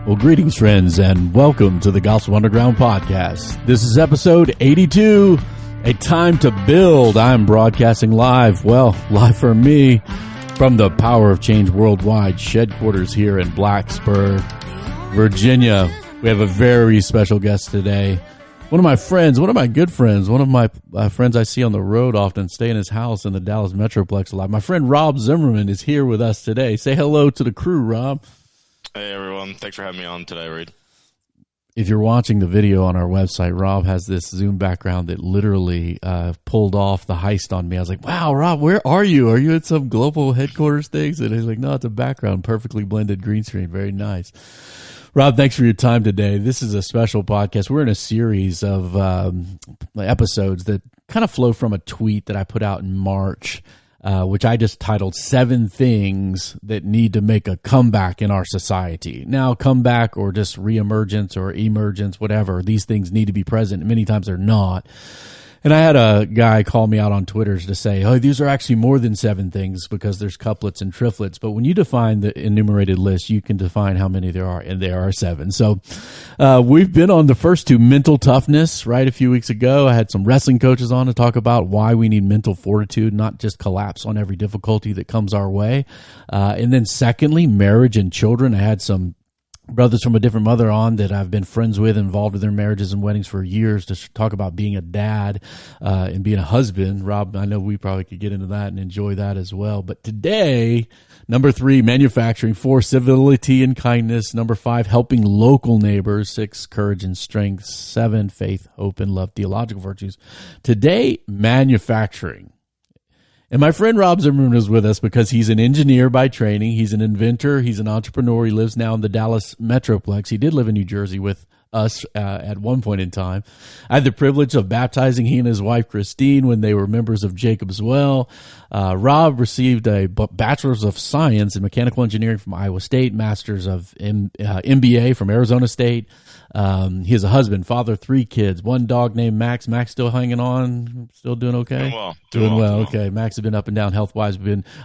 Well, greetings, friends, and welcome to the Gospel Underground Podcast. This is episode 82, A Time to Build. I'm broadcasting live for me, from the Power of Change Worldwide headquarters here in Blacksburg, Virginia. We have a very special guest today. One of my good friends, one of my friends I see on the road often, stay in his house in the Dallas metroplex a lot. My friend Rob Zimmerman is here with us today. Say hello to the crew, Rob. Hey, everyone. Thanks for having me on today, Reid. If you're watching the video on our website, Rob has this Zoom background that literally pulled off the heist on me. I was like, wow, Rob, where are you? Are you at some global headquarters things? And he's like, no, it's a background, perfectly blended green screen. Very nice. Rob, thanks for your time today. This is a special podcast. We're in a series of episodes that kind of flow from a tweet that I put out in March, which I just titled 7 Things That Need to Make a Comeback in Our Society. Now, comeback or just reemergence or emergence, whatever, these things need to be present. Many times they're not. And I had a guy call me out on Twitter to say, oh, these are actually more than 7 things because there's couplets and triplets. But when you define the enumerated list, you can define how many there are, and there are 7. So we've been on the first 2, mental toughness, right? A few weeks ago, I had some wrestling coaches on to talk about why we need mental fortitude, not just collapse on every difficulty that comes our way. And then secondly, marriage and children. I had some brothers from a different mother on that I've been friends with, involved with their marriages and weddings for years, to talk about being a dad and being a husband. Rob, I know we probably could get into that and enjoy that as well. But today, number 3, manufacturing. 4, civility and kindness. Number 5, helping local neighbors. 6, courage and strength. 7, faith, hope, and love, theological virtues. Today, manufacturing. And my friend Rob Zimmerman is with us because he's an engineer by training. He's an inventor. He's an entrepreneur. He lives now in the Dallas metroplex. He did live in New Jersey with us at one point in time. I had the privilege of baptizing he and his wife, Christine, when they were members of Jacob's Well. Rob received a Bachelor's of Science in Mechanical Engineering from Iowa State, Master's of MBA from Arizona State. He is a husband, father, 3 kids, 1 dog named Max. Max still hanging on, still doing okay? Doing well. Okay. Max has been up and down health-wise.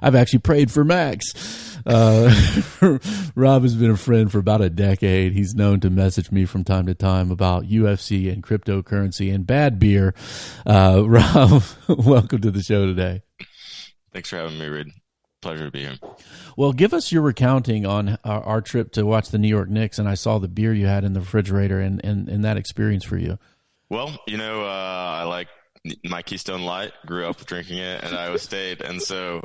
I've actually prayed for Max. Rob has been a friend for about a decade. He's known to message me from time to time about UFC and cryptocurrency and bad beer. Rob, welcome to the show today. Thanks for having me, Reid. Pleasure to be here. Well, give us your recounting on our trip to watch the New York Knicks, and I saw the beer you had in the refrigerator and that experience for you. Well, I like my Keystone Light, grew up drinking it at Iowa State, and so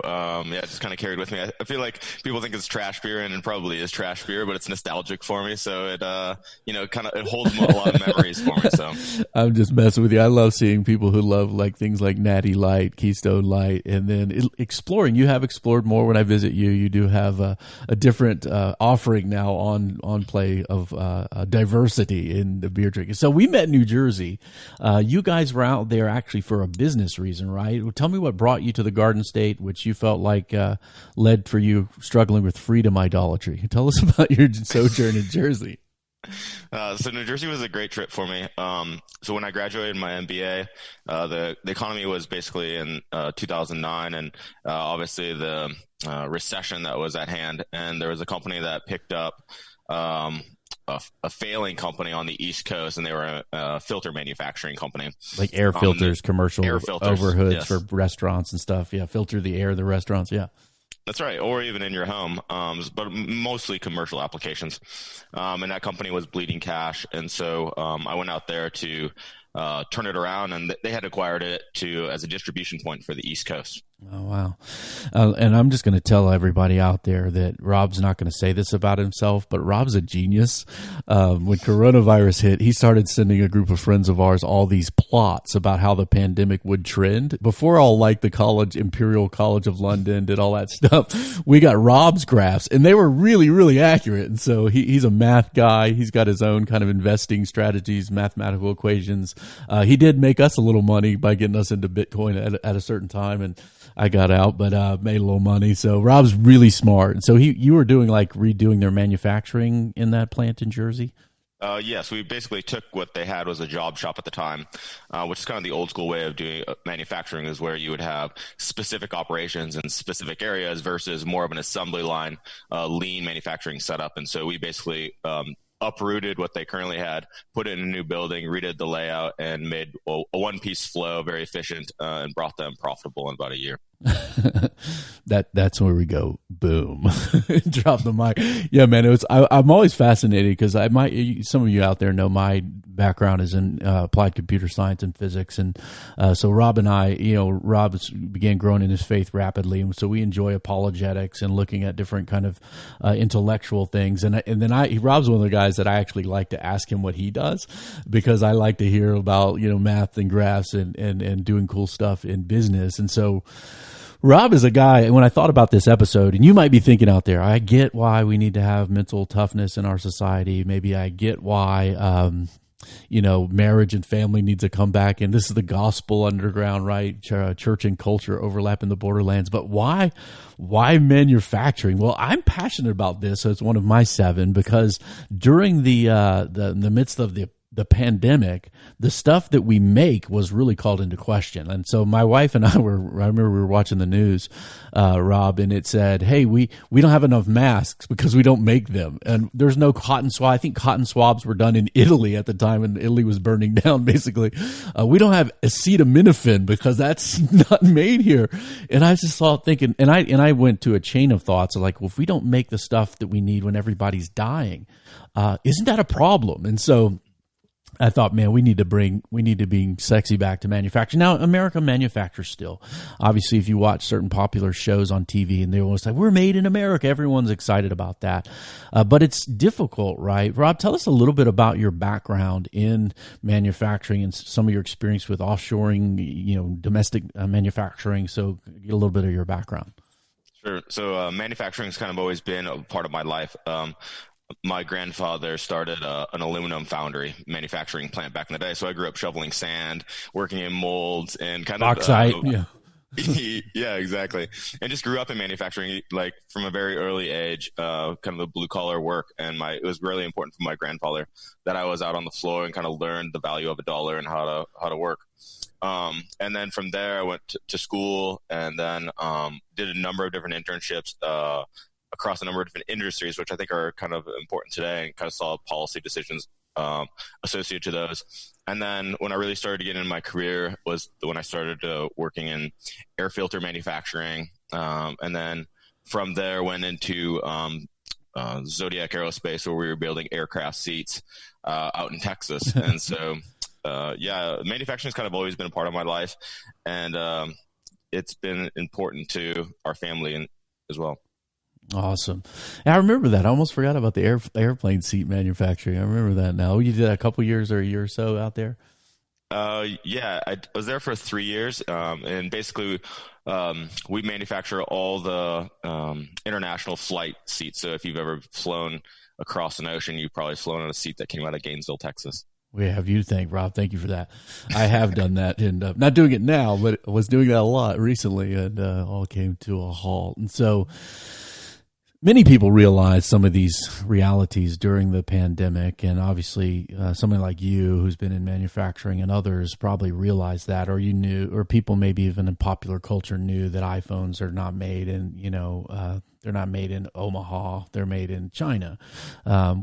it just kind of carried with me. I feel like people think it's trash beer, and it probably is trash beer, but it's nostalgic for me, so it it holds a lot of memories for me. So I'm just messing with you. I love seeing people who love like things like Natty Light, Keystone Light, and then exploring. You have explored more when I visit you. You do have a different offering now on play of diversity in the beer drinking. So we met in New Jersey. You guys were out there actually for a business reason, right? Tell me what brought you to the Garden State, which you felt like led for you struggling with freedom idolatry. Tell us about your sojourn in Jersey. So New Jersey was a great trip for me. So when I graduated my MBA, the economy was basically in 2009, and obviously the recession that was at hand. And there was a company that picked up a failing company on the East Coast, and they were a filter manufacturing company. Like air filters, commercial air filters, overhoods yes, for restaurants and stuff. Yeah, filter the air of the restaurants, yeah. That's right, or even in your home, but mostly commercial applications. And that company was bleeding cash, and so I went out there to turn it around, and they had acquired it as a distribution point for the East Coast. Oh, wow. And I'm just going to tell everybody out there that Rob's not going to say this about himself, but Rob's a genius. When coronavirus hit, he started sending a group of friends of ours all these plots about how the pandemic would trend. Before all like the Imperial College of London did all that stuff, we got Rob's graphs, and they were really, really accurate. And so he's a math guy. He's got his own kind of investing strategies, mathematical equations. He did make us a little money by getting us into Bitcoin at a certain time, and I got out, but made a little money. So Rob's really smart. So you were doing like redoing their manufacturing in that plant in Jersey? Yes, we basically took what they had was a job shop at the time, which is kind of the old school way of doing manufacturing, is where you would have specific operations in specific areas versus more of an assembly line, lean manufacturing setup. And so we basically uprooted what they currently had, put it in a new building, redid the layout, and made a one-piece flow very efficient, and brought them profitable in about a year. That's where we go. Boom. Drop the mic. Yeah, man. I'm always fascinated because some of you out there know my background is in applied computer science and physics, and so Rob and I, Rob began growing in his faith rapidly, and so we enjoy apologetics and looking at different kind of intellectual things. And then Rob's one of the guys that I actually like to ask him what he does, because I like to hear about math and graphs and doing cool stuff in business. And so Rob is a guy, when I thought about this episode, and you might be thinking out there, I get why we need to have mental toughness in our society. Maybe I get why, marriage and family needs to come back. And this is the gospel underground, right? Church and culture overlap in the borderlands. But why manufacturing? Well, I'm passionate about this. So it's one of my 7, because during the midst of the pandemic, the stuff that we make was really called into question. And so my wife and I remember we were watching the news, Rob, and it said, hey, we don't have enough masks because we don't make them. And there's no cotton swab. I think cotton swabs were done in Italy at the time, and Italy was burning down, basically. We don't have acetaminophen because that's not made here. And I just thought thinking, and I went to a chain of thoughts of like, well, if we don't make the stuff that we need when everybody's dying, isn't that a problem? And so I thought, man, we need to bring sexy back to manufacturing. Now, America manufactures still. Obviously, if you watch certain popular shows on TV and they always say, we're made in America, everyone's excited about that. But it's difficult, right? Rob, tell us a little bit about your background in manufacturing and some of your experience with offshoring, domestic manufacturing. So get a little bit of your background. Sure. So manufacturing has kind of always been a part of my life. My grandfather started an aluminum foundry manufacturing plant back in the day. So I grew up shoveling sand, working in molds, and kind of bauxite. Yeah. Yeah, exactly. And just grew up in manufacturing, like from a very early age, kind of the blue collar work. And it was really important for my grandfather that I was out on the floor and kind of learned the value of a dollar and how to work. And then from there I went to school, and then did a number of different internships across a number of different industries, which I think are kind of important today, and kind of saw policy decisions associated to those. And then when I really started to get into my career was when I started working in air filter manufacturing. And then from there went into Zodiac Aerospace, where we were building aircraft seats out in Texas. And so, manufacturing has kind of always been a part of my life, and it's been important to our family as well. Awesome. I remember that. I almost forgot about the airplane seat manufacturing. I remember that now. You did that a couple years or a year or so out there? Yeah, I was there for 3 years. And basically, we manufacture all the international flight seats. So if you've ever flown across an ocean, you've probably flown on a seat that came out of Gainesville, Texas. We have you to thank, Rob. Thank you for that. I have done that, and not doing it now, but I was doing that a lot recently, and all came to a halt. And so many people realize some of these realities during the pandemic, and obviously somebody like you who's been in manufacturing and others probably realized that, or you knew, or people maybe even in popular culture knew that iPhones are not made in, they're not made in Omaha, they're made in China,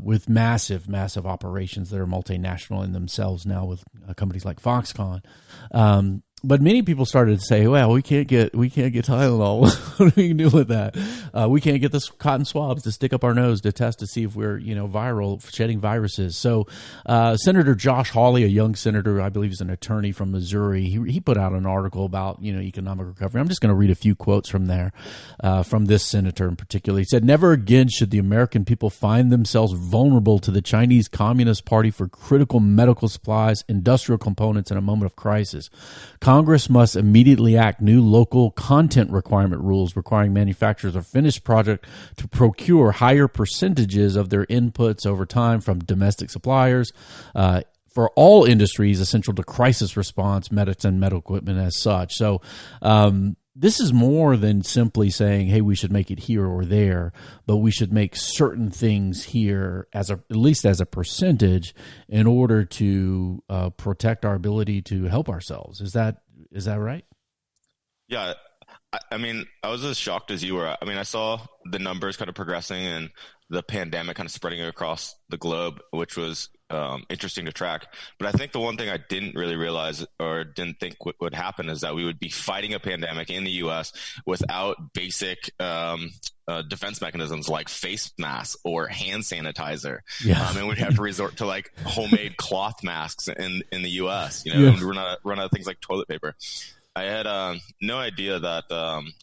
with massive, massive operations that are multinational in themselves now with companies like Foxconn. But many people started to say, well, we can't get Tylenol. What are we going to do with that? We can't get this cotton swabs to stick up our nose to test to see if we're, viral, shedding viruses. So Senator Josh Hawley, a young senator, I believe he's an attorney from Missouri, he put out an article about, economic recovery. I'm just going to read a few quotes from there, from this senator in particular. He said, "Never again should the American people find themselves vulnerable to the Chinese Communist Party for critical medical supplies, industrial components in a moment of crisis. Congress must immediately act new local content requirement rules requiring manufacturers of finished product to procure higher percentages of their inputs over time from domestic suppliers for all industries essential to crisis response, medicine, medical equipment as such." So this is more than simply saying, hey, we should make it here or there, but we should make certain things here at least as a percentage in order to protect our ability to help ourselves. Is that right? Yeah. I mean, I was as shocked as you were. I mean, I saw the numbers kind of progressing and the pandemic kind of spreading across the globe, which was interesting to track. But I think the one thing I didn't really realize or didn't think would happen is that we would be fighting a pandemic in the U.S. without basic defense mechanisms like face masks or hand sanitizer. Yeah. And we'd have to resort to like homemade cloth masks in the U.S., and run out of things like toilet paper. I had no idea that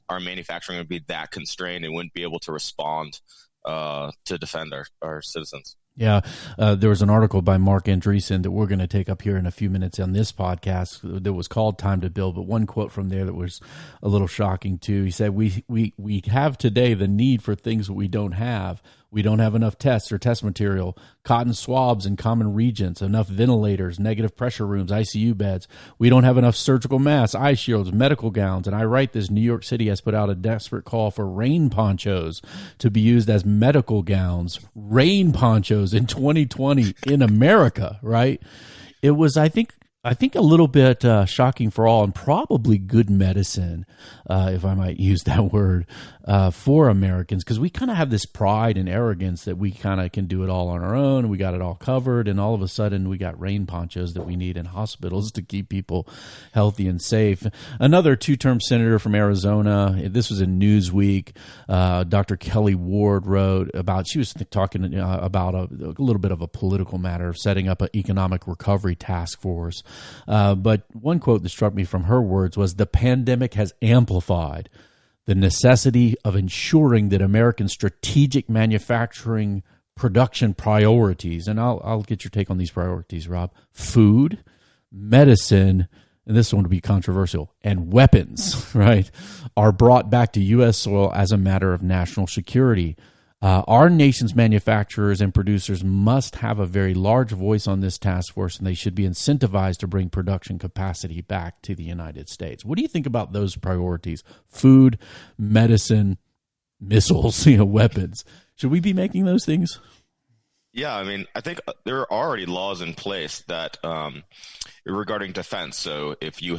our manufacturing would be that constrained and wouldn't be able to respond to defend our citizens. Yeah, there was an article by Mark Andreessen that we're going to take up here in a few minutes on this podcast that was called Time to Build, but one quote from there that was a little shocking too. He said, we have today the need for things that we don't have. We don't have enough tests or test material, cotton swabs in common regions, enough ventilators, negative pressure rooms, ICU beds. We don't have enough surgical masks, eye shields, medical gowns. And I write this, New York City has put out a desperate call for rain ponchos to be used as medical gowns. Rain ponchos in 2020 in America, right? It was, I think a little bit shocking for all, and probably good medicine, if I might use that word, for Americans, because we kind of have this pride and arrogance that we kind of can do it all on our own, and we got it all covered, and all of a sudden we got rain ponchos that we need in hospitals to keep people healthy and safe. Another two-term senator from Arizona, this was in Newsweek, Dr. Kelly Ward wrote about, she was talking about a little bit of a political matter, setting up an economic recovery task force. But one quote that struck me from her words was, the pandemic has amplified the necessity of ensuring that American strategic manufacturing production priorities, and I'll get your take on these priorities, Rob, food, medicine, and this one will be controversial, and weapons, right, are brought back to U.S. soil as a matter of national security. Our nation's manufacturers and producers must have a very large voice on this task force, and they should be incentivized to bring production capacity back to the United States. What do you think about those priorities? Food, medicine, missiles, weapons. Should we be making those things? Yeah, I mean, I think there are already laws in place that regarding defense. So if you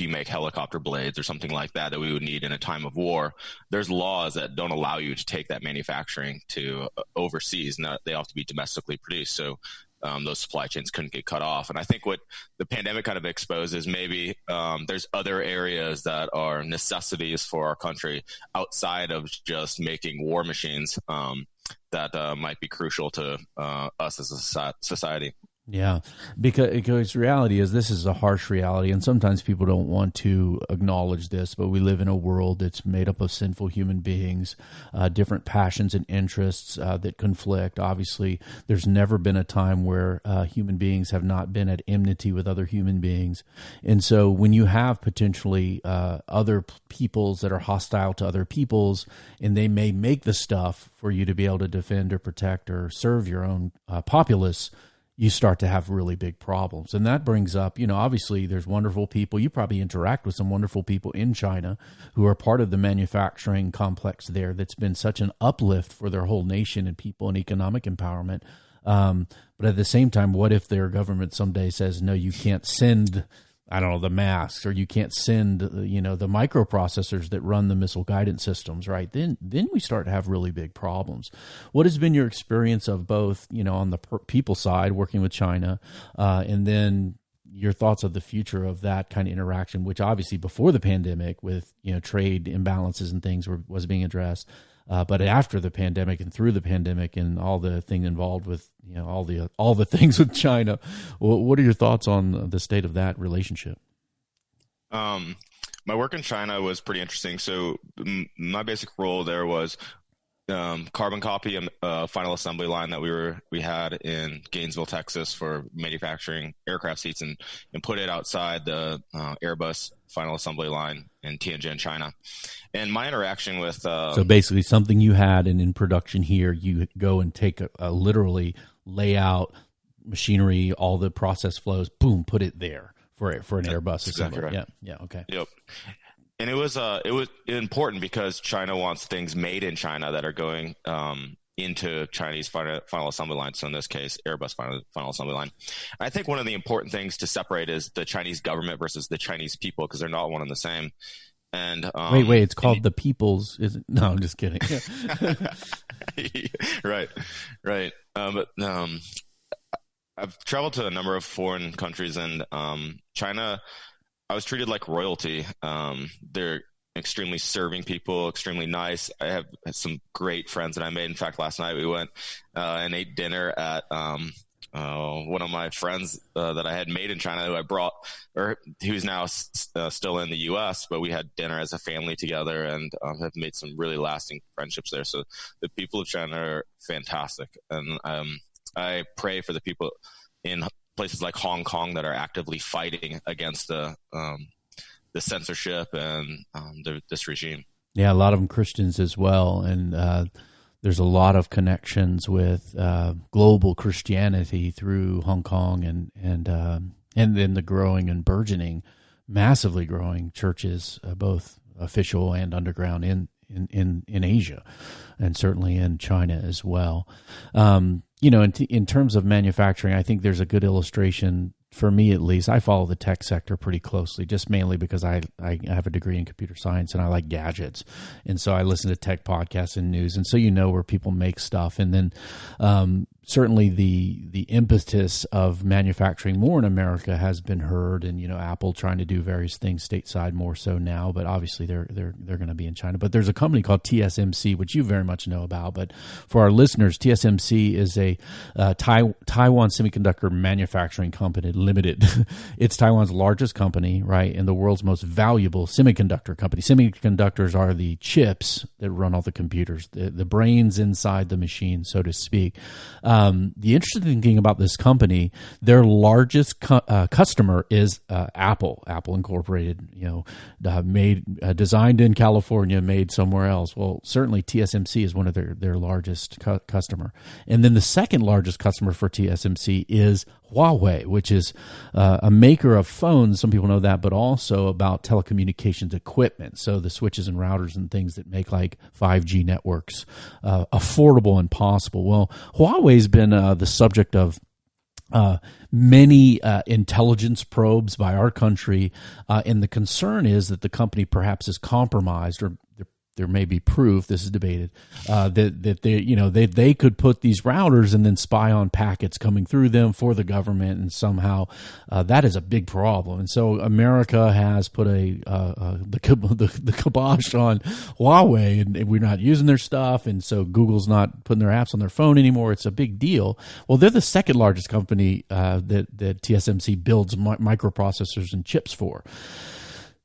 make helicopter blades or something like that we would need in a time of war, there's laws that don't allow you to take that manufacturing to overseas. Now they have to be domestically produced. So those supply chains couldn't get cut off. And I think what the pandemic kind of exposed is maybe there's other areas that are necessities for our country outside of just making war machines that might be crucial to us as a society. Yeah, because reality is, this is a harsh reality, and sometimes people don't want to acknowledge this, but we live in a world that's made up of sinful human beings, different passions and interests that conflict. Obviously, there's never been a time where human beings have not been at enmity with other human beings. And so when you have potentially other peoples that are hostile to other peoples, and they may make the stuff for you to be able to defend or protect or serve your own populace, you start to have really big problems. And that brings up, obviously there's wonderful people. You probably interact with some wonderful people in China who are part of the manufacturing complex there that's been such an uplift for their whole nation and people and economic empowerment. But at the same time, what if their government someday says, no, you can't send, the masks, or you can't send, the microprocessors that run the missile guidance systems, right? Then we start to have really big problems. What has been your experience of both, on the people side, working with China, and then your thoughts of the future of that kind of interaction, which obviously before the pandemic with, trade imbalances and things was being addressed. But after the pandemic and through the pandemic and all the thing involved with, all the things with China, what are your thoughts on the state of that relationship? My work in China was pretty interesting. So my basic role there was carbon copy a final assembly line that we had in Gainesville, Texas, for manufacturing aircraft seats, and put it outside the Airbus final assembly line in Tianjin, China. And my interaction with so basically something you had and in production here, you go and take a literally layout machinery, all the process flows, boom, put it there for an Airbus assembly. Exactly right. Yeah, okay. Yep. And it was important because China wants things made in China that are going into Chinese final assembly line. So in this case, Airbus final assembly line. I think one of the important things to separate is the Chinese government versus the Chinese people, because they're not one and the same. And wait, it's called the People's. Is it? No, I'm just kidding. Right. But I've traveled to a number of foreign countries, and China, I was treated like royalty. They're extremely serving people, extremely nice. I have some great friends that I made. In fact, last night we went and ate dinner at one of my friends that I had made in China, who I brought, or who's now still in the U.S., but we had dinner as a family together, and have made some really lasting friendships there. So the people of China are fantastic, and I pray for the people in places like Hong Kong that are actively fighting against the censorship and this regime. Yeah, a lot of them Christians as well, and there's a lot of connections with global Christianity through Hong Kong and then the growing and burgeoning, massively growing churches, both official and underground in Asia, and certainly in China as well. In terms of manufacturing, I think there's a good illustration. For me, at least, I follow the tech sector pretty closely, just mainly because I have a degree in computer science and I like gadgets. And so I listen to tech podcasts and news. And so where people make stuff. And then certainly the impetus of manufacturing more in America has been heard. And, Apple trying to do various things stateside more so now. But obviously they're going to be in China. But there's a company called TSMC, which you very much know about. But for our listeners, TSMC is a Taiwan semiconductor manufacturing company. Limited. It's Taiwan's largest company, right, and the world's most valuable semiconductor company. Semiconductors are the chips that run all the computers, the brains inside the machine, so to speak. The interesting thing about this company, their largest customer is Apple. Apple Incorporated, designed in California, made somewhere else. Well, certainly TSMC is one of their largest customer. And then the second largest customer for TSMC is Huawei, which is a maker of phones. Some people know that, but also about telecommunications equipment. So the switches and routers and things that make like 5G networks affordable and possible. Well, Huawei's been the subject of many intelligence probes by our country, and the concern is that the company perhaps is compromised, or there may be proof, this is debated, that they could put these routers and then spy on packets coming through them for the government, and somehow that is a big problem. And so America has put the kibosh on Huawei, and we're not using their stuff, and so Google's not putting their apps on their phone anymore. It's a big deal. Well, they're the second largest company that TSMC builds microprocessors and chips for.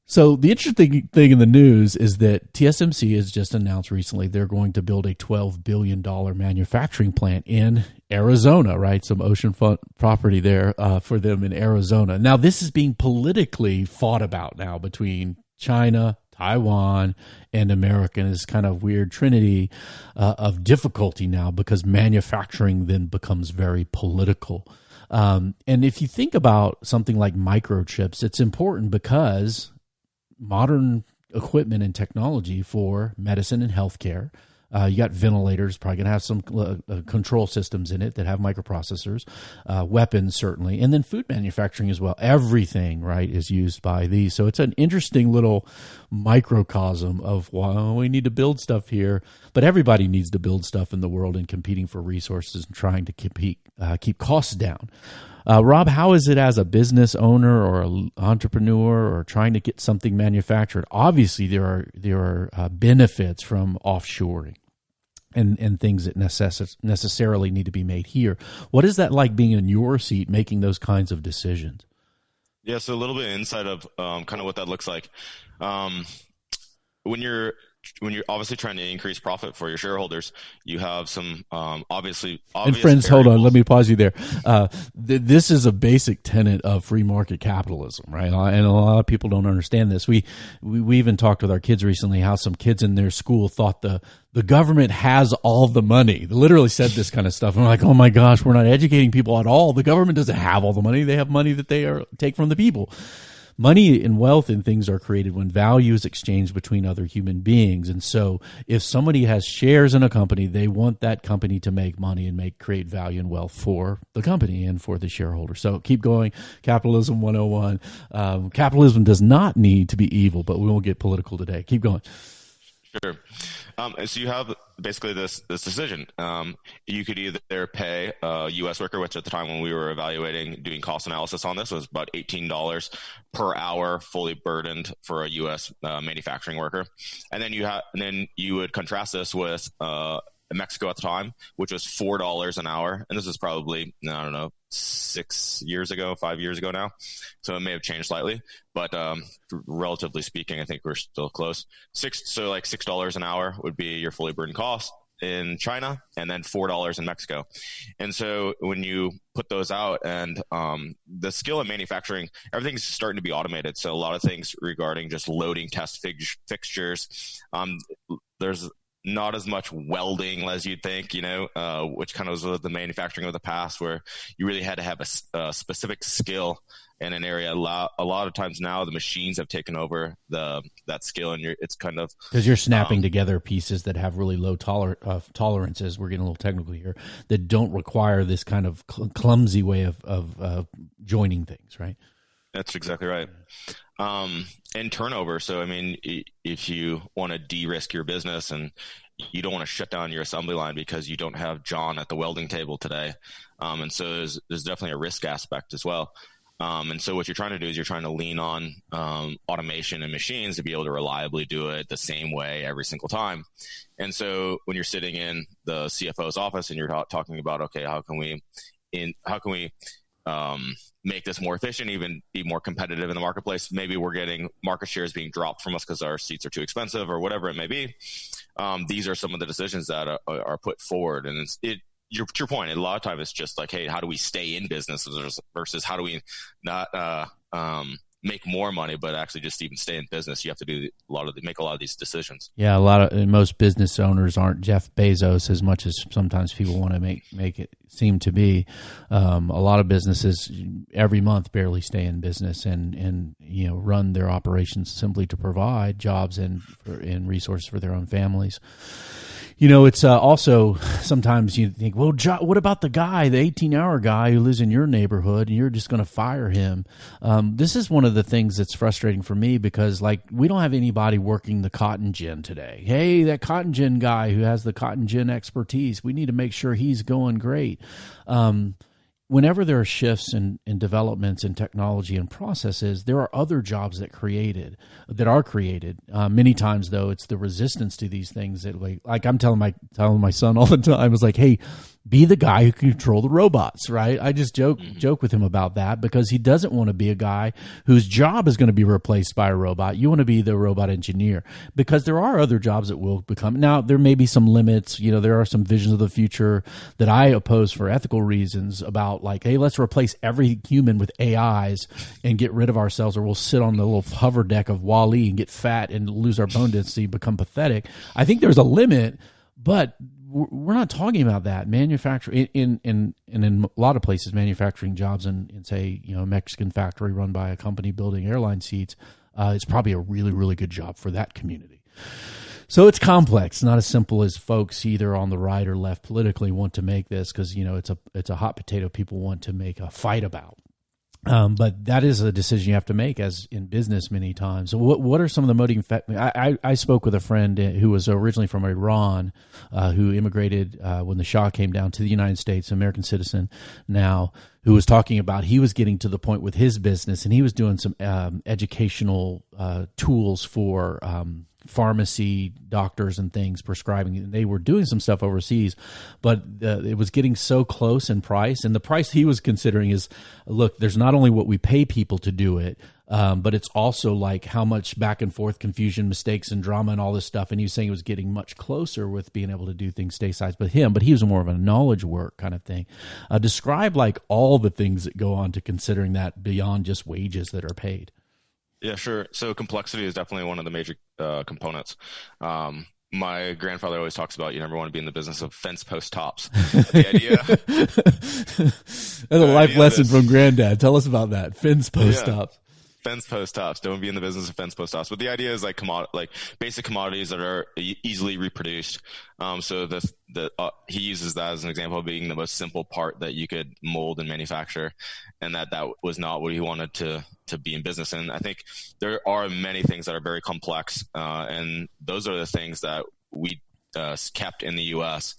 So the interesting thing in the news is that TSMC has just announced recently they're going to build a $12 billion manufacturing plant in Arizona, right? Some oceanfront property there for them in Arizona. Now, this is being politically fought about now between China, Taiwan, and America. And it's kind of weird trinity of difficulty now, because manufacturing then becomes very political. And if you think about something like microchips, it's important because modern equipment and technology for medicine and healthcare. You got ventilators, probably going to have some control systems in it that have microprocessors, weapons certainly, and then food manufacturing as well. Everything, right, is used by these. So it's an interesting little microcosm of why we need to build stuff here, but everybody needs to build stuff in the world and competing for resources and trying to keep costs down. Rob, how is it as a business owner or an entrepreneur or trying to get something manufactured? Obviously, there are benefits from offshoring and things that necessarily need to be made here. What is that like being in your seat making those kinds of decisions? Yeah, so a little bit of insight of kind of what that looks like. When you're obviously trying to increase profit for your shareholders, you have some obvious and friends, variables. Hold on, let me pause you there. This is a basic tenet of free market capitalism, right? And a lot of people don't understand this. We even talked with our kids recently how some kids in their school thought the government has all the money. They literally said this kind of stuff. And we're like, oh my gosh, we're not educating people at all. The government doesn't have all the money. They have money that they take from the people. money and wealth and things are created when value is exchanged between other human beings. And so if somebody has shares in a company, they want that company to make money and create value and wealth for the company and for the shareholder. So keep going. Capitalism 101. Capitalism does not need to be evil, but we won't get political today. Keep going. Sure. So you have basically this decision. You could either pay a U.S. worker, which at the time when we were evaluating, doing cost analysis on this, was about $18 per hour, fully burdened for a U.S. Manufacturing worker, and then you would contrast this with Mexico at the time, which was $4 an hour, and this is probably, I don't know, 5 years ago now, so it may have changed slightly, but relatively speaking, I think we're still close. $6 an hour would be your fully burdened cost in China, and then $4 in Mexico. And so when you put those out, and the skill in manufacturing, everything's starting to be automated. So a lot of things regarding just loading test fixtures, there's not as much welding as you'd think, which kind of was the manufacturing of the past, where you really had to have a specific skill in an area. A lot of times now the machines have taken over that skill, and it's kind of because you're snapping together pieces that have really low tolerances. We're getting a little technical here, that don't require this kind of clumsy way of joining things, right? That's exactly right. And turnover. So, I mean, if you want to de-risk your business and you don't want to shut down your assembly line because you don't have John at the welding table today. And so there's definitely a risk aspect as well. And so what you're trying to do is you're trying to lean on automation and machines to be able to reliably do it the same way every single time. And so when you're sitting in the CFO's office and you're talking about, okay, how can we make this more efficient, even be more competitive in the marketplace? Maybe we're getting market shares being dropped from us because our seats are too expensive or whatever it may be. These are some of the decisions that are put forward. And to your point, a lot of times it's just like, hey, how do we stay in business versus how do we not make more money, but actually just even stay in business? You have to make a lot of these decisions. Yeah, most business owners aren't Jeff Bezos as much as sometimes people want to make it seem to be. A lot of businesses every month barely stay in business and run their operations simply to provide jobs and resources for their own families. It's also sometimes you think, well, what about the 18-hour guy who lives in your neighborhood and you're just going to fire him? This is one of the things that's frustrating for me because, we don't have anybody working the cotton gin today. Hey, that cotton gin guy who has the cotton gin expertise, we need to make sure he's going great. Whenever there are shifts and developments in technology and processes, there are other jobs that are created. Many times, though, it's the resistance to these things that, like I'm telling my son all the time, I was like, hey, be the guy who can control the robots, right? I just joke with him about that because he doesn't want to be a guy whose job is going to be replaced by a robot. You want to be the robot engineer because there are other jobs that will become. Now, there may be some limits. There are some visions of the future that I oppose for ethical reasons about hey, let's replace every human with AIs and get rid of ourselves, or we'll sit on the little hover deck of Wall-E and get fat and lose our bone density, become pathetic. I think there's a limit, but we're not talking about that. Manufacturing in a lot of places, manufacturing jobs in say, a Mexican factory run by a company building airline seats, it's probably a really, really good job for that community. So it's complex, not as simple as folks either on the right or left politically want to make this, because it's a hot potato people want to make a fight about. But that is a decision you have to make, as in business many times. So what are some of the motivating factors? I spoke with a friend who was originally from Iran, who immigrated when the Shah came down to the United States, an American citizen now, who was talking about he was getting to the point with his business, and he was doing some educational tools for pharmacy doctors and things prescribing, and they were doing some stuff overseas, but it was getting so close in price, and the price he was considering is, look, there's not only what we pay people to do it, but it's also how much back and forth confusion, mistakes, and drama and all this stuff. And he was saying it was getting much closer with being able to do things stateside. But he was more of a knowledge work kind of thing. Describe all the things that go on to considering that beyond just wages that are paid. Yeah, sure. So complexity is definitely one of the major components. My grandfather always talks about you never want to be in the business of fence post tops. The idea. That's a life lesson from Granddad. Tell us about that. Fence post tops. fence post tops. Don't be in the business of fence post tops. But the idea is like basic commodities that are easily reproduced. So he uses that as an example of being the most simple part that you could mold and manufacture, and that was not what he wanted to be in business. And I think there are many things that are very complex, and those are the things that we kept in the U.S.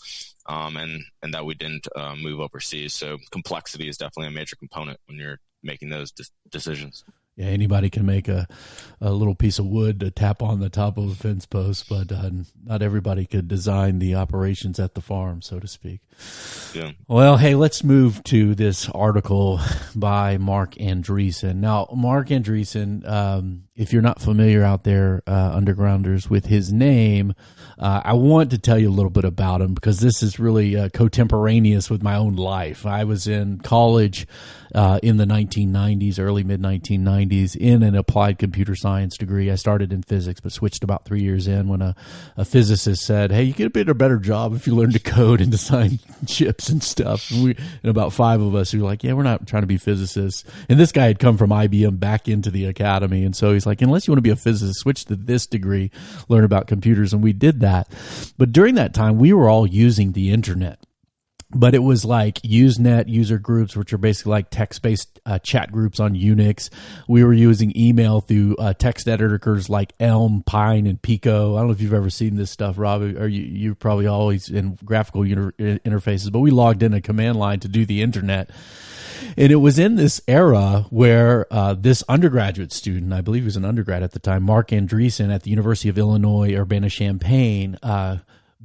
And that we didn't move overseas. So complexity is definitely a major component when you're making those decisions. Yeah, anybody can make a little piece of wood to tap on the top of a fence post, but not everybody could design the operations at the farm, so to speak. Yeah. Well, hey, let's move to this article by Mark Andreessen. Now, Mark Andreessen, if you're not familiar out there, undergrounders, with his name, I want to tell you a little bit about him because this is really contemporaneous with my own life. I was in college in the 1990s, early mid-1990s, in an applied computer science degree. I started in physics, but switched about 3 years in when a physicist said, hey, you get a better job if you learn to code and design chips and stuff. And about 5 of us who were like, yeah, we're not trying to be physicists. And this guy had come from IBM back into the academy. And so he's like, unless you want to be a physicist, switch to this degree, learn about computers. And we did that. But during that time, we were all using the internet. But it was like Usenet user groups, which are basically like text-based chat groups on Unix. We were using email through text editors like Elm, Pine, and Pico. I don't know if you've ever seen this stuff, Rob, or you're probably always in graphical interfaces, but we logged in a command line to do the internet. And it was in this era where this undergraduate student, I believe he was an undergrad at the time, Mark Andreessen at the University of Illinois, Urbana-Champaign,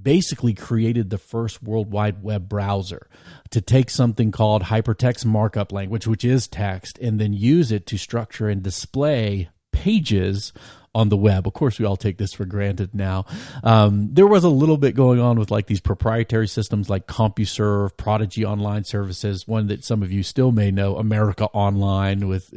basically created the first World Wide Web browser to take something called hypertext markup language, which is text, and then use it to structure and display pages on the web. Of course, we all take this for granted now. There was a little bit going on with like these proprietary systems like CompuServe, Prodigy Online Services, one that some of you still may know, America Online, with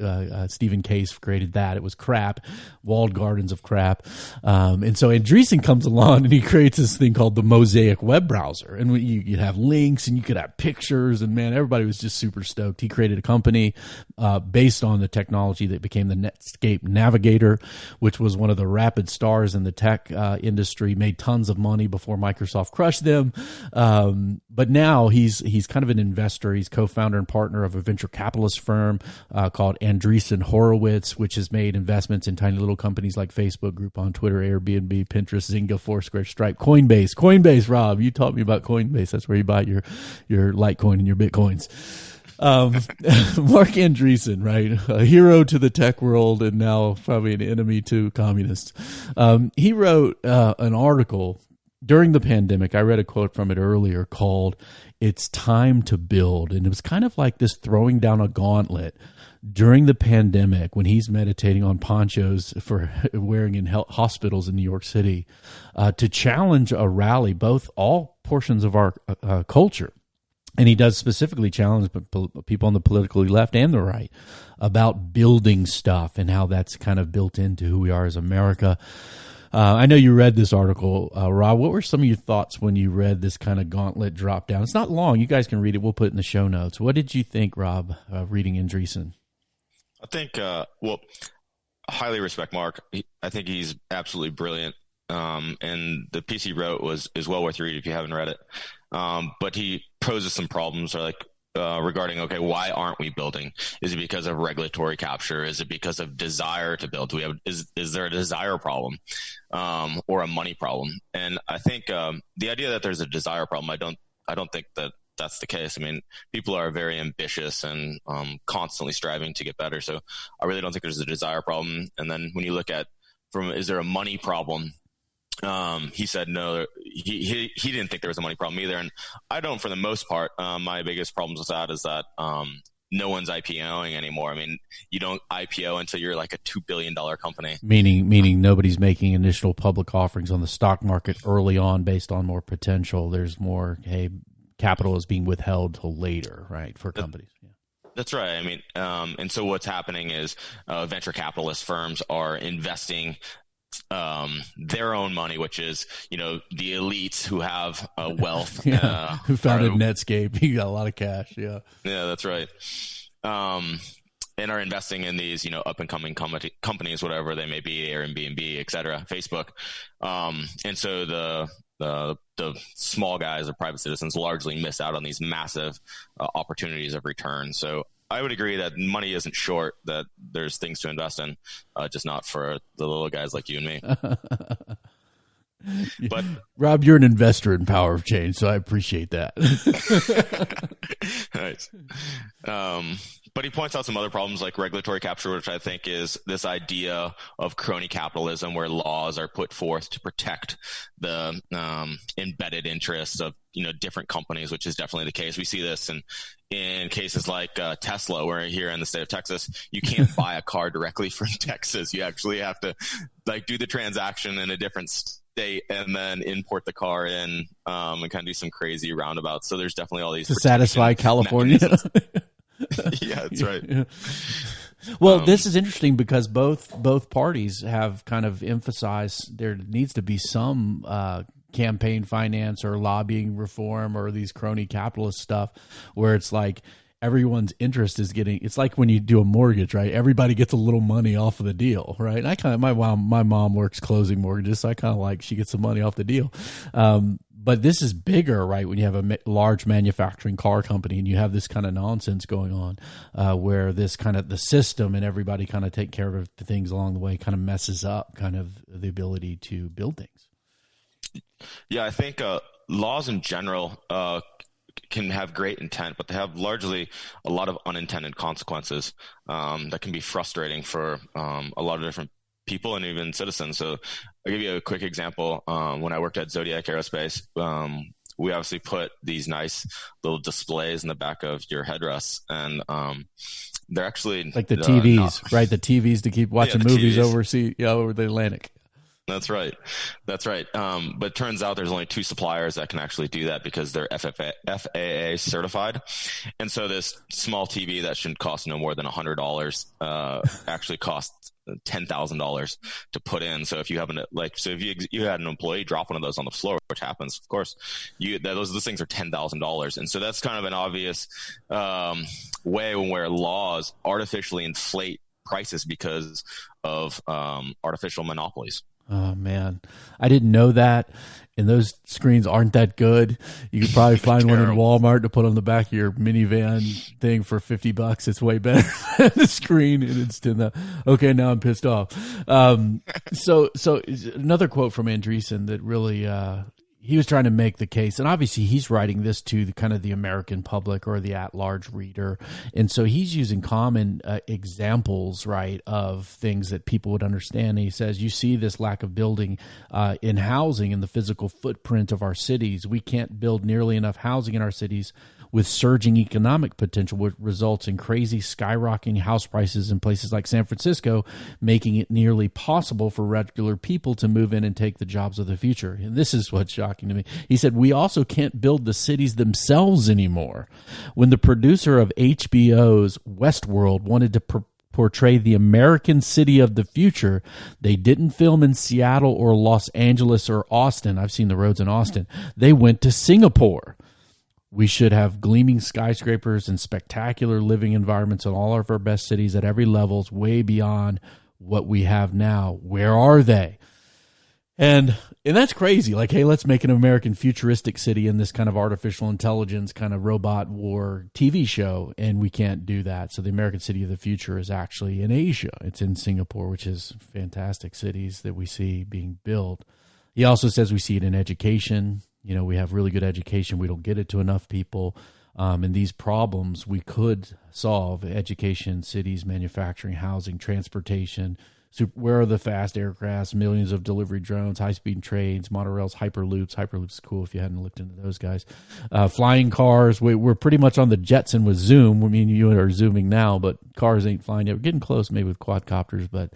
Stephen Case created that. It was crap, walled gardens of crap. And so Andreessen comes along and he creates this thing called the Mosaic web browser. And you'd have links and you could have pictures, and man, everybody was just super stoked. He created a company based on the technology that became the Netscape Navigator, which was one of the rapid stars in the tech industry, made tons of money before Microsoft crushed them. But now he's kind of an investor. He's co-founder and partner of a venture capitalist firm called Andreessen Horowitz, which has made investments in tiny little companies like Facebook, Groupon, Twitter, Airbnb, Pinterest, Zynga, Foursquare, Stripe, Coinbase, Rob, you taught me about Coinbase. That's where you buy your Litecoin and your Bitcoins. Mark Andreessen, right? A hero to the tech world and now probably an enemy to communists. He wrote an article during the pandemic. I read a quote from it earlier called "It's Time to Build." And it was kind of like this throwing down a gauntlet during the pandemic when he's meditating on ponchos for wearing in hospitals in New York City to challenge a rally, both all portions of our culture. And he does specifically challenge people on the politically left and the right about building stuff and how that's kind of built into who we are as America. I know you read this article, Rob. What were some of your thoughts when you read this kind of gauntlet drop down? It's not long. You guys can read it. We'll put it in the show notes. What did you think, Rob, reading Andreessen? I think, I highly respect Mark. I think he's absolutely brilliant. And the piece he wrote is well worth reading if you haven't read it. But he poses some problems regarding, okay, why aren't we building? Is it because of regulatory capture? Is it because of desire to build? Is there a desire problem, or a money problem? And I think, the idea that there's a desire problem, I don't think that that's the case. I mean, people are very ambitious and, constantly striving to get better. So I really don't think there's a desire problem. And then when you look at is there a money problem? He said no, he didn't think there was a money problem either. And I don't, for the most part. My biggest problems with that is that, no one's IPOing anymore. I mean, you don't IPO until you're like a $2 billion company. Meaning nobody's making initial public offerings on the stock market early on based on more potential. There's more, capital is being withheld till later, right, for companies. Yeah. That's right. I mean, and so what's happening is venture capitalist firms are investing their own money, which is, the elites who have wealth. Who founded Netscape. He got a lot of cash. Yeah. Yeah, that's right. and are investing in these, up and coming companies, whatever they may be, Airbnb, et cetera, Facebook. And so the small guys or private citizens largely miss out on these massive opportunities of return. So I would agree that money isn't short, that there's things to invest in, just not for the little guys like you and me. But Rob, you're an investor in Power of Change, so I appreciate that. Nice. But he points out some other problems like regulatory capture, which I think is this idea of crony capitalism where laws are put forth to protect the embedded interests of different companies, which is definitely the case. We see this in cases like Tesla, where here in the state of Texas, you can't buy a car directly from Texas. You actually have to do the transaction in a different state and then import the car in and kind of do some crazy roundabouts. So there's definitely all these to satisfy California. Yeah, that's right. Yeah. Well, this is interesting because both parties have kind of emphasized there needs to be some campaign finance or lobbying reform or these crony capitalist stuff where it's like everyone's interest is getting, it's like when you do a mortgage, right? Everybody gets a little money off of the deal, right? And I kind of, my mom works closing mortgages, so I kind of like she gets some money off the deal. But this is bigger, right? When you have a large manufacturing car company and you have this kind of nonsense going on, where this kind of the system and everybody kind of take care of things along the way kind of messes up kind of the ability to build things. Yeah, I think laws in general can have great intent, but they have largely a lot of unintended consequences that can be frustrating for a lot of different people and even citizens. So I'll give you a quick example. When I worked at Zodiac Aerospace, we obviously put these nice little displays in the back of your headrests, and they're actually like the TVs, right? The TVs to keep watching movies overseas, over the Atlantic. That's right. But it turns out there's only 2 suppliers that can actually do that because they're FAA certified. And so this small TV that should cost no more than $100 actually costs $10,000 to put in. So if you have if you had an employee drop one of those on the floor, which happens, of course, those things are $10,000. And so that's kind of an obvious way where laws artificially inflate prices because of artificial monopolies. Oh man, I didn't know that. And those screens aren't that good. You could probably find one in Walmart to put on the back of your minivan thing for $50. It's way better than the screen. And it's okay, now I'm pissed off. So another quote from Andreessen that really, he was trying to make the case, and obviously he's writing this to the kind of the American public or the at-large reader, and so he's using common examples, right, of things that people would understand. And he says, you see this lack of building in housing in the physical footprint of our cities. We can't build nearly enough housing in our cities with surging economic potential, which results in crazy skyrocketing house prices in places like San Francisco, making it nearly possible for regular people to move in and take the jobs of the future. And this is what's shocking to me. He said, we also can't build the cities themselves anymore. When the producer of HBO's Westworld wanted to portray the American city of the future, they didn't film in Seattle or Los Angeles or Austin. I've seen the roads in Austin. They went to Singapore. We should have gleaming skyscrapers and spectacular living environments in all of our best cities at every level, way beyond what we have now. Where are they? And that's crazy. Like, hey, let's make an American futuristic city in this kind of artificial intelligence kind of robot war TV show, and we can't do that. So the American city of the future is actually in Asia. It's in Singapore, which is fantastic cities that we see being built. He also says we see it in education. We have really good education. We don't get it to enough people. And these problems we could solve: education, cities, manufacturing, housing, transportation. So where are the fast aircrafts, millions of delivery drones, high-speed trains, monorails, hyperloops? Hyperloops is cool if you hadn't looked into those guys. Flying cars. We're pretty much on the Jetson with Zoom. I mean, you are zooming now, but cars ain't flying yet. We're getting close maybe with quadcopters, but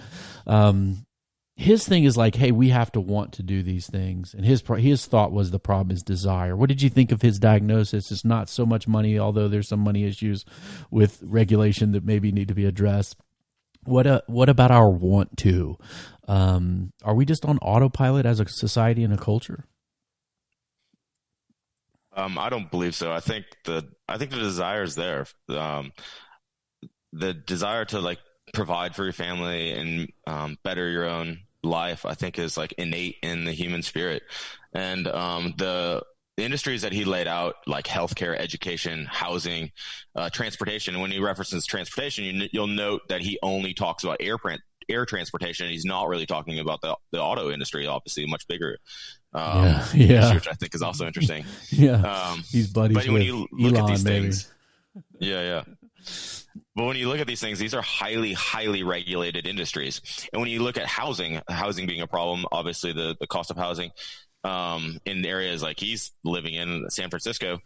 his thing is like, hey, we have to want to do these things. And his thought was the problem is desire. What did you think of his diagnosis? It's not so much money, although there's some money issues with regulation that maybe need to be addressed. What about our want to? Are we just on autopilot as a society and a culture? I don't believe so. I think the desire is there. the desire to like provide for your family and better your own life, I think, is like innate in the human spirit. And the industries that he laid out, like healthcare, education, housing, transportation. When he references transportation, you'll note that he only talks about air transportation. He's not really talking about the auto industry, obviously much bigger industry, which I think is also interesting. He's buddies but with when you look Elon, at these maybe. things, but when you look at these things, these are highly, highly regulated industries. And when you look at housing being a problem, obviously the cost of housing in areas like he's living in, San Francisco,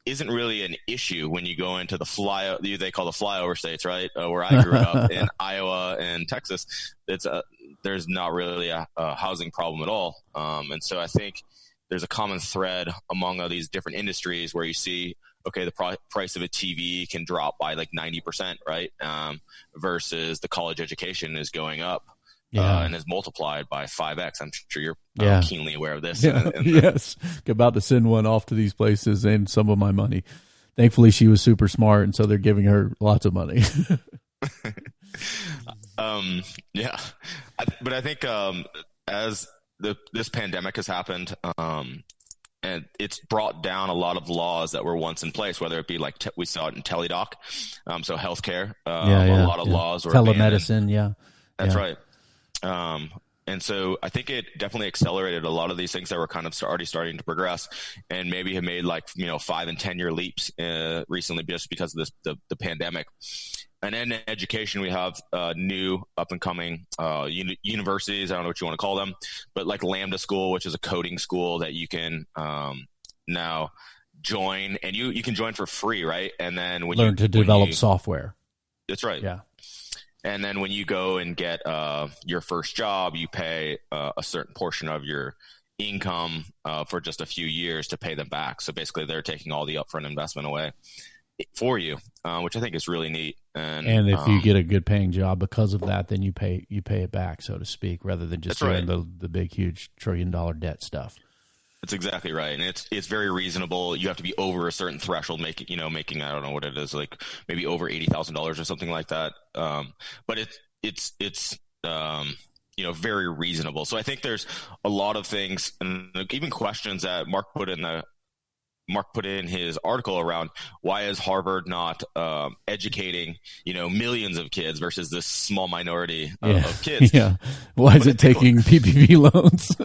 isn't really an issue when you go into they call the flyover states, right? Where I grew up in Iowa and Texas, there's not really a housing problem at all. And so I think there's a common thread among all these different industries where you see, okay, the price of a TV can drop by like 90%, right? Versus the college education is going up. And is multiplied by 5x. I'm sure you're keenly aware of this. Yes. About to send one off to these places and some of my money. Thankfully, she was super smart, and so they're giving her lots of money. But I think as this pandemic has happened, and it's brought down a lot of laws that were once in place, whether it be like we saw it in teledoc, so healthcare, a lot of laws were telemedicine. That's right. And so I think it definitely accelerated a lot of these things that were kind of already starting to progress, and maybe have made 5 and 10 year leaps recently just because of the pandemic. And then in education, we have new up and coming universities. I don't know what you want to call them, but like Lambda School, which is a coding school that you can now join, and you can join for free, right? And then when learn to develop software. That's right. Yeah. And then when you go and get your first job, you pay a certain portion of your income for just a few years to pay them back. So basically, they're taking all the upfront investment away for you, which I think is really neat. And if you get a good paying job because of that, then you pay it back, so to speak, rather than just doing the big, huge $1 trillion debt stuff. That's exactly right, and it's very reasonable. You have to be over a certain threshold, making I don't know what it is, like maybe over $80,000 or something like that. But it's very reasonable. So I think there's a lot of things, and even questions that Mark put in his article around why is Harvard not educating millions of kids versus this small minority of kids? Why is it taking PPP loans?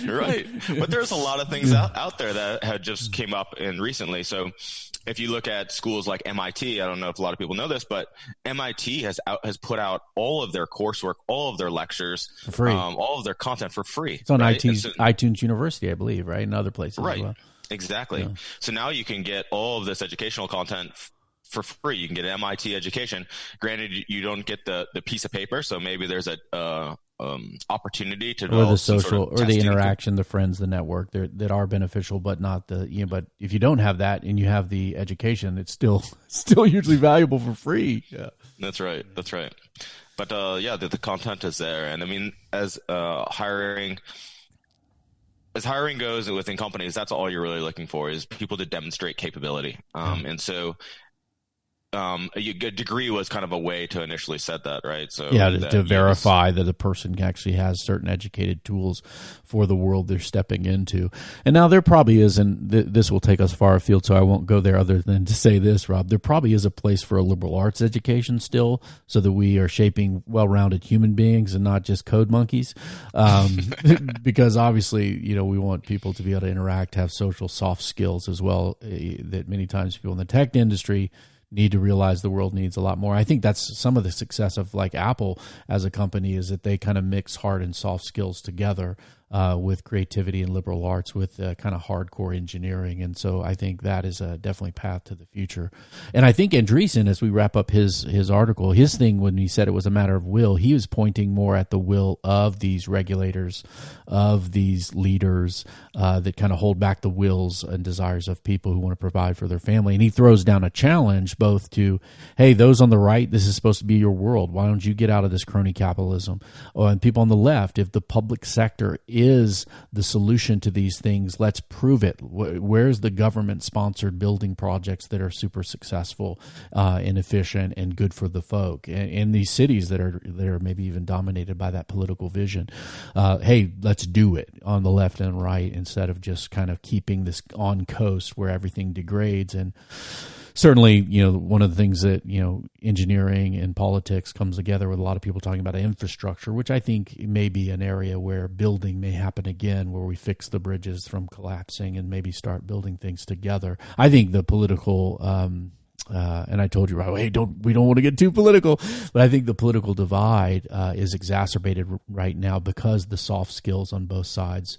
Right. But there's a lot of things out there that have just came up in recently. So if you look at schools like MIT, I don't know if a lot of people know this, but MIT has put out all of their coursework, all of their lectures, for free, all of their content for free. It's on iTunes University, I believe, right? And other places as well. Exactly. Yeah. So now you can get all of this educational content for free. You can get an MIT education. Granted, you don't get the piece of paper, so maybe there's a opportunity to develop or the social or the interaction, the friends, the network that are beneficial, but not but if you don't have that and you have the education, it's still hugely valuable for free. Yeah, that's right. But the content is there, and I mean, as hiring goes within companies, that's all you're really looking for is people to demonstrate capability. And so a degree was kind of a way to initially set that, right? So to verify that a person actually has certain educated tools for the world they're stepping into. And now there probably is, and this will take us far afield, so I won't go there other than to say this, Rob. There probably is a place for a liberal arts education still, so that we are shaping well-rounded human beings and not just code monkeys. Because obviously, we want people to be able to interact, have social soft skills as well, that many times people in the tech industry need to realize the world needs a lot more. I think that's some of the success of like Apple as a company, is that they kind of mix hard and soft skills together with creativity and liberal arts, with kind of hardcore engineering. And so I think that is definitely path to the future. And I think Andreessen, as we wrap up his article, his thing when he said it was a matter of will, he was pointing more at the will of these regulators, of these leaders that kind of hold back the wills and desires of people who want to provide for their family. And he throws down a challenge both to, hey, those on the right, this is supposed to be your world. Why don't you get out of this crony capitalism? And people on the left, if the public sector is the solution to these things. Let's prove it. Where's the government-sponsored building projects that are super successful and efficient and good for the folk in these cities that are maybe even dominated by that political vision? Hey, let's do it on the left and right instead of just kind of keeping this on coast where everything degrades. And certainly, one of the things that, engineering and politics comes together with a lot of people talking about infrastructure, which I think may be an area where building may happen again, where we fix the bridges from collapsing and maybe start building things together. I think the political, and I told you, right, hey, we don't want to get too political, but I think the political divide is exacerbated right now because the soft skills on both sides,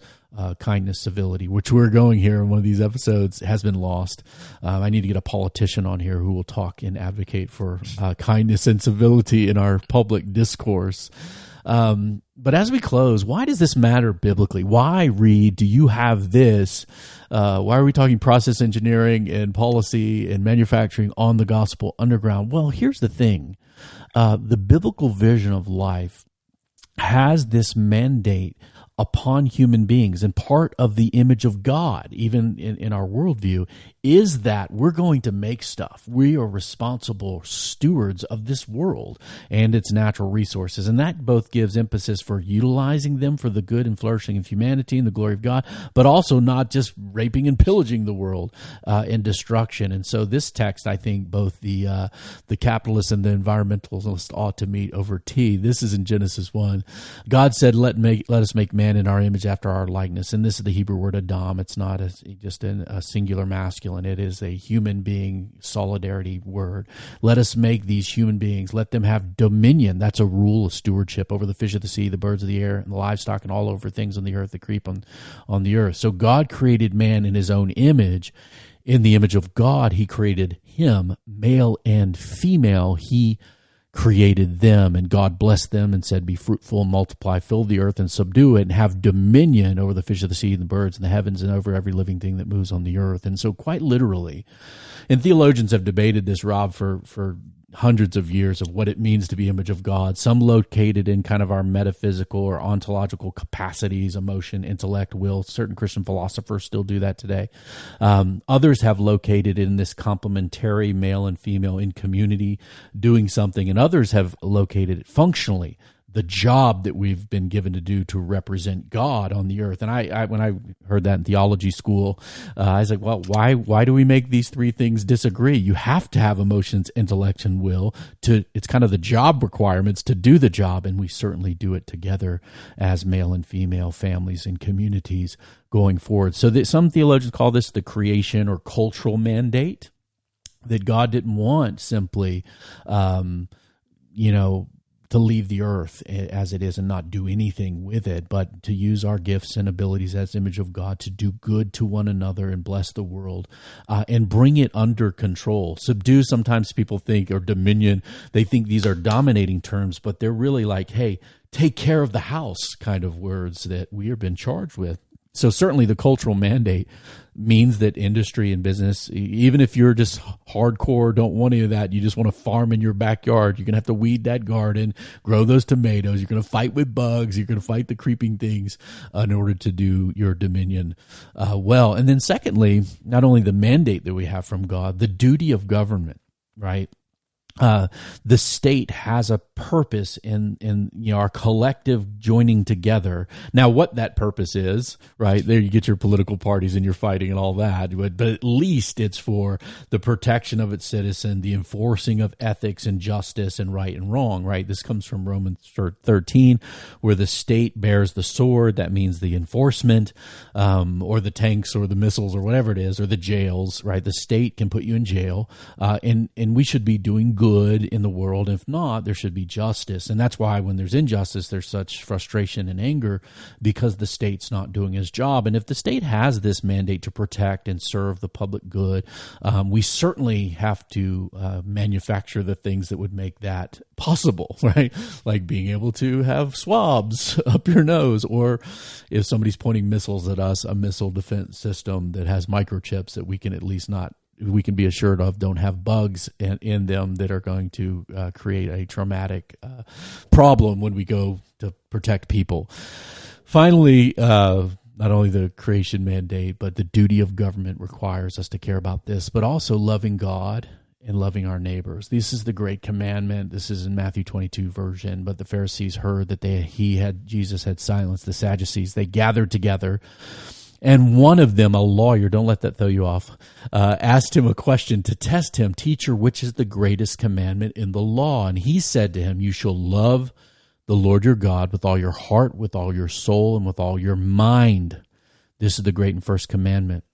kindness, civility, which we're going here in one of these episodes, has been lost. I need to get a politician on here who will talk and advocate for kindness and civility in our public discourse. But as we close, why does this matter biblically? Why, Reid, do you have this? Why are we talking process engineering and policy and manufacturing on the Gospel Underground? Well, here's the thing. The biblical vision of life has this mandate upon human beings, and part of the image of God, even in our worldview, is that we're going to make stuff. We are responsible stewards of this world and its natural resources, and that both gives emphasis for utilizing them for the good and flourishing of humanity and the glory of God, but also not just raping and pillaging the world and destruction. And so this text, I think, both the capitalists and the environmentalists ought to meet over tea. This is in Genesis 1. God said, let us make man in our image after our likeness. And this is the Hebrew word Adam. It's not just a singular masculine. It is a human being solidarity word. Let us make these human beings. Let them have dominion. That's a rule of stewardship over the fish of the sea, the birds of the air, and the livestock, and all over things on the earth that creep on the earth. So God created man in his own image. In the image of God, he created him, male and female. He created them, and God blessed them and said, be fruitful and multiply, fill the earth and subdue it, and have dominion over the fish of the sea and the birds and the heavens and over every living thing that moves on the earth. And so quite literally, and theologians have debated this, Rob, for hundreds of years of what it means to be image of God, some located in kind of our metaphysical or ontological capacities, emotion, intellect, will. Certain Christian philosophers still do that today. Others have located in this complementary male and female in community doing something, and others have located it functionally, the job that we've been given to do to represent God on the earth. And I when I heard that in theology school, I was like, well, why do we make these three things disagree? You have to have emotions, intellect, and will. It's kind of the job requirements to do the job, and we certainly do it together as male and female families and communities going forward. So some theologians call this the creation or cultural mandate, that God didn't want simply, to leave the earth as it is and not do anything with it, but to use our gifts and abilities as image of God to do good to one another and bless the world and bring it under control. Subdue, sometimes people think, or dominion, they think these are dominating terms, but they're really like, hey, take care of the house kind of words that we have been charged with. So certainly the cultural mandate means that industry and business, even if you're just hardcore, don't want any of that, you just want to farm in your backyard, you're going to have to weed that garden, grow those tomatoes, you're going to fight with bugs, you're going to fight the creeping things in order to do your dominion well. And then secondly, not only the mandate that we have from God, the duty of government, right? The state has a purpose in our collective joining together. Now, what that purpose is, right? There you get your political parties and your fighting and all that, but at least it's for the protection of its citizen, the enforcing of ethics and justice and right and wrong, right? This comes from Romans 13, where the state bears the sword. That means the enforcement, or the tanks or the missiles or whatever it is, or the jails, right? The state can put you in jail, and we should be doing good in the world. If not, there should be justice. And that's why when there's injustice, there's such frustration and anger, because the state's not doing his job. And if the state has this mandate to protect and serve the public good, we certainly have to manufacture the things that would make that possible, right? Like being able to have swabs up your nose, or if somebody's pointing missiles at us, a missile defense system that has microchips that we can at least we can be assured of don't have bugs in them that are going to create a traumatic problem when we go to protect people. Finally, not only the creation mandate, but the duty of government requires us to care about this, but also loving God and loving our neighbors. This is the great commandment. This is in Matthew 22 version. But the Pharisees heard that Jesus had silenced the Sadducees. They gathered together, and one of them, a lawyer, don't let that throw you off, asked him a question to test him. Teacher, which is the greatest commandment in the law? And he said to him, you shall love the Lord your God with all your heart, with all your soul, and with all your mind. This is the great and first commandment.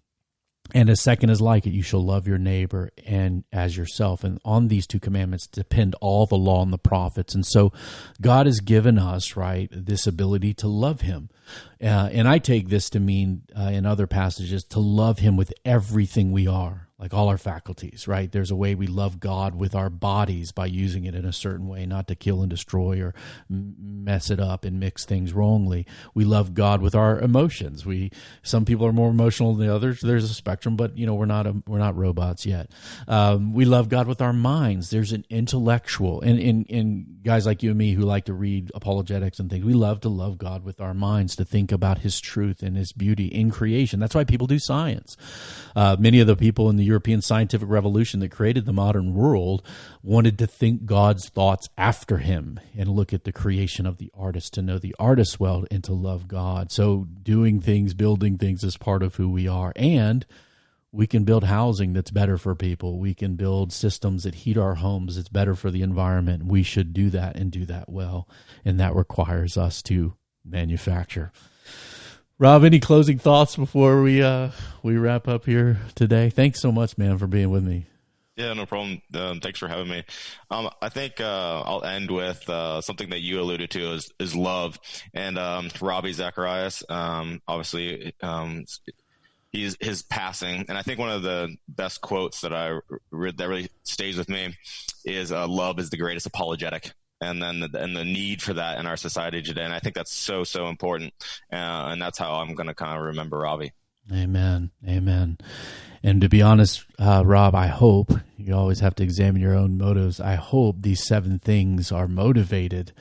And a second is like it. You shall love your neighbor and as yourself. And on these two commandments depend all the law and the prophets. And so God has given us, right, this ability to love him. And I take this to mean, in other passages, to love him with everything we are, like all our faculties, right? There's a way we love God with our bodies by using it in a certain way, not to kill and destroy or mess it up and mix things wrongly. We love God with our emotions. Some people are more emotional than others. There's a spectrum, but we're not robots yet. We love God with our minds. There's an intellectual, and guys like you and me who like to read apologetics and things, we love to love God with our minds, to think about his truth and his beauty in creation. That's why people do science. Many of the people in the European scientific revolution that created the modern world wanted to think God's thoughts after him and look at the creation of the artist, to know the artist well and to love God. So doing things, building things is part of who we are. And we can build housing that's better for people. We can build systems that heat our homes. It's better for the environment. We should do that and do that well. And that requires us to manufacture. Rob, any closing thoughts before we wrap up here today? Thanks so much, man, for being with me. Yeah, no problem. Thanks for having me. I think I'll end with something that you alluded to is love. And Ravi Zacharias, obviously, his passing. And I think one of the best quotes that I read that really stays with me is love is the greatest apologetic. And then the need for that in our society today. And I think that's so, so important. And that's how I'm going to kind of remember Ravi. Amen. Amen. And to be honest, Rob, I hope, you always have to examine your own motives. I hope these 7 things are motivated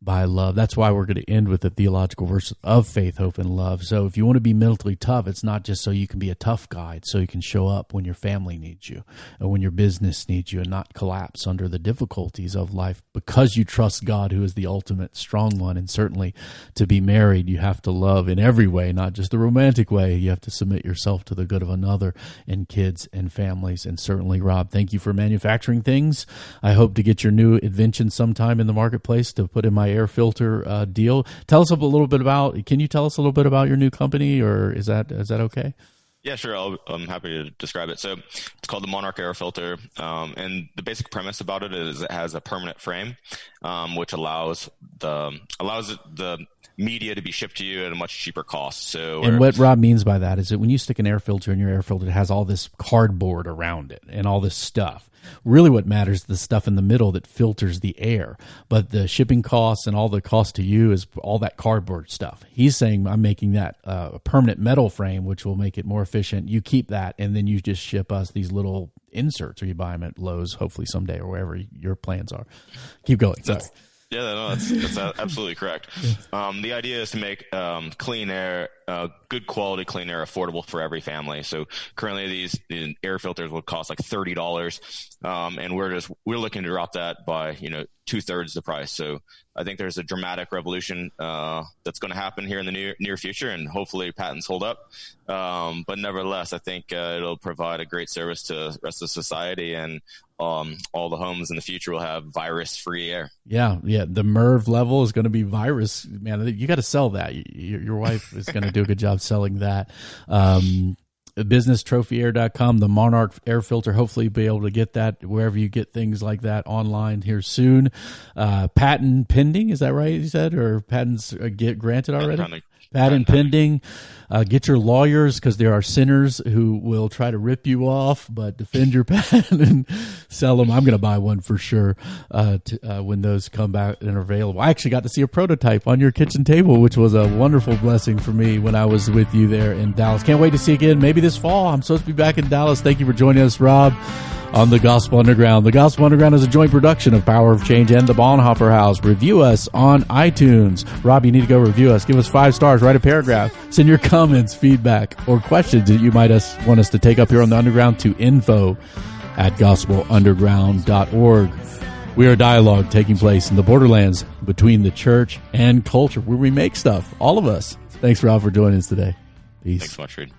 by love. That's why we're going to end with the theological verse of faith, hope, and love. So if you want to be mentally tough, it's not just so you can be a tough guy, it's so you can show up when your family needs you and when your business needs you and not collapse under the difficulties of life because you trust God, who is the ultimate strong one. And certainly to be married, you have to love in every way, not just the romantic way. You have to submit yourself to the good of another and kids and families. And certainly, Rob, thank you for manufacturing things. I hope to get your new invention sometime in the marketplace to put in my air filter deal. Tell us can you tell us a little bit about your new company, or is that okay? Yeah, sure. I'm happy to describe it. So it's called the Monarch Air Filter. And the basic premise about it is it has a permanent frame, which allows the media to be shipped to you at a much cheaper cost. And what Rob means by that is that when you stick an air filter in your air filter, it has all this cardboard around it and all this stuff. Really what matters is the stuff in the middle that filters the air. But the shipping costs and all the cost to you is all that cardboard stuff. He's saying, I'm making that a permanent metal frame, which will make it more efficient. You keep that, and then you just ship us these little inserts, or you buy them at Lowe's, hopefully someday, or wherever your plans are. Keep going. Sorry. Yeah, no, that's absolutely correct. The idea is to make clean air, good quality clean air, affordable for every family. So currently these air filters will cost like $30, and we're looking to drop that by 2/3 the price. So I think there's a dramatic revolution that's going to happen here in the near future, and hopefully patents hold up. But nevertheless, I think it'll provide a great service to the rest of society, and all the homes in the future will have virus-free air. Yeah. The MERV level is going to be virus. Man, you got to sell that. Your wife is going to do a good job selling that. BusinessTrophyAir.com, the Monarch Air Filter. Hopefully, you'll be able to get that wherever you get things like that online here soon. Patent pending, is that right? You said, or patents get granted already? Patent pending. Get your lawyers, because there are sinners who will try to rip you off, but defend your patent and sell them. I'm going to buy one for sure when those come back and are available. I actually got to see a prototype on your kitchen table, which was a wonderful blessing for me when I was with you there in Dallas. Can't wait to see you again, maybe this fall. I'm supposed to be back in Dallas. Thank you for joining us, Rob, on The Gospel Underground. The Gospel Underground is a joint production of Power of Change and the Bonhoeffer House. Review us on iTunes. Rob, you need to go review us. Give us 5 stars. Write a paragraph. Send your comments, feedback, or questions that you might want us to take up here on the Underground to info@gospelunderground.org. We are a dialogue taking place in the borderlands between the church and culture, where we make stuff, all of us. Thanks, Rob, for joining us today. Peace. Thanks so much, Reid.